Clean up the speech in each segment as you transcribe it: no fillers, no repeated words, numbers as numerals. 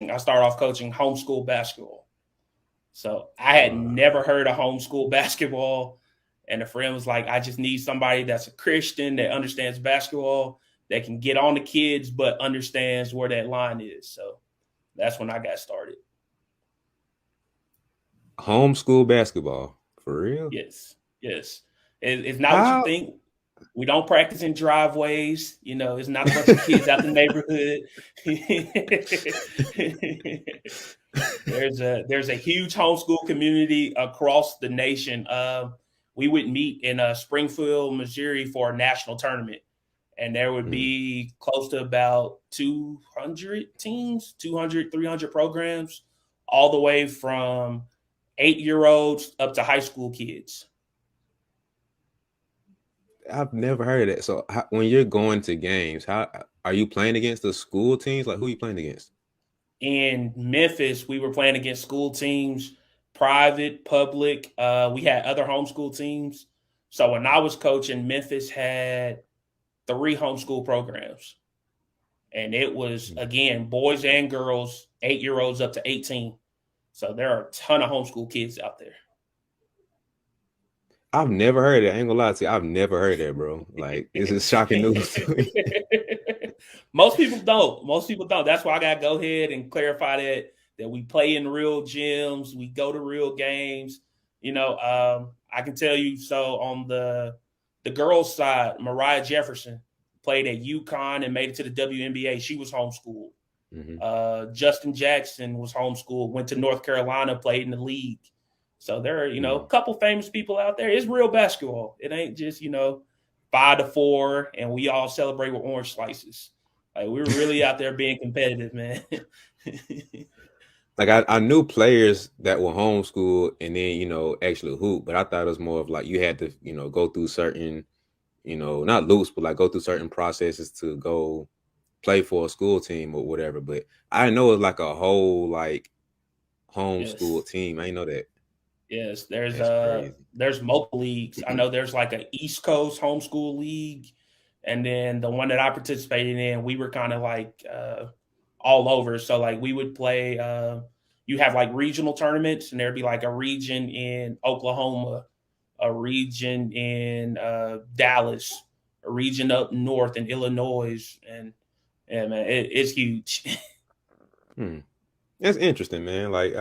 I started off coaching homeschool basketball. So I had never heard of homeschool basketball. And a friend was like, I just need somebody that's a Christian that understands basketball, that can get on the kids, but understands where that line is. So that's when I got started. Homeschool basketball. For real? Yes. Yes. It's not what you How? think. We don't practice in driveways. It's not a bunch of kids out the neighborhood. there's a huge homeschool community across the nation. We would meet in Springfield, Missouri for a national tournament, and there would Mm. be close to about 200 teams, 200, 300 programs, all the way from 8-year olds up to high school kids. I've never heard of that. So when you're going to games, how are you playing against the school teams? Like who are you playing against? In Memphis, we were playing against school teams, private, public. We had other homeschool teams. So when I was coaching, Memphis had 3 homeschool programs. And it was, Mm. again, boys and girls, 8-year olds up to 18. So there are a ton of homeschool kids out there. I've never heard of that. I ain't gonna lie to you. I've never heard that, bro. Like this is shocking news to me. Most people don't. Most people don't. That's why I gotta go ahead and clarify that we play in real gyms, we go to real games. I can tell you. So on the girls' side, Mariah Jefferson played at UConn and made it to the WNBA. She was homeschooled. Hmm. Justin Jackson was homeschooled, went to North Carolina, played in the league. So there are, a Mm. couple famous people out there. It's real basketball. It ain't just, 5-4 and we all celebrate with orange slices. Like we're really out there being competitive, man. Like I knew players that were homeschooled and then, actually hoop, but I thought it was more of like you had to, go through certain, not loops, but like go through certain processes to go play for a school team or whatever. But I know it's like a whole like homeschool Yes. team. I didn't know that. Yes. There's That's crazy. there's multiple leagues. I know there's like an East Coast homeschool league. And then the one that I participated in, we were kind of like all over. So like we would play. You have like regional tournaments, and there'd be like a region in Oklahoma, a region in Dallas, a region up north in Illinois, and man, it's huge. Hmm. That's interesting, man. Like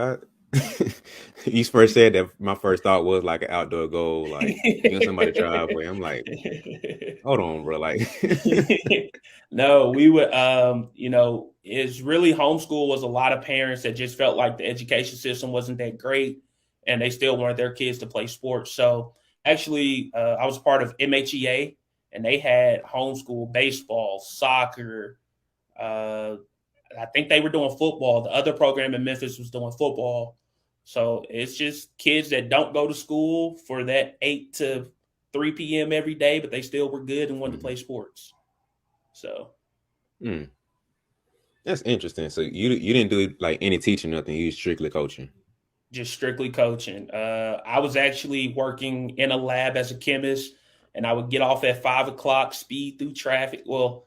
you first said that, my first thought was like an outdoor goal, like in somebody's driveway. I'm like, hold on, bro. Like, No, we would, it's really homeschool was a lot of parents that just felt like the education system wasn't that great and they still wanted their kids to play sports. So actually, I was part of MHEA and they had homeschool baseball, soccer. Uh, I think they were doing football. The other program in Memphis was doing football. So it's just kids that don't go to school for that 8 to 3 p.m. every day, but they still were good and wanted to Mhm. play sports. So Hmm. That's interesting. So you didn't do like any teaching, nothing. You strictly coaching. just strictly coaching. I was actually working in a lab as a chemist, and I would get off at 5 o'clock, speed through traffic. Well,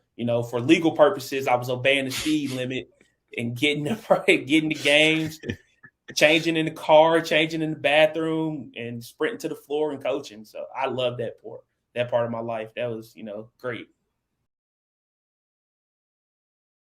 for legal purposes, I was obeying the speed limit and getting getting the games, changing in the car, changing in the bathroom, and sprinting to the floor and coaching. So I love that part of my life. That was, great.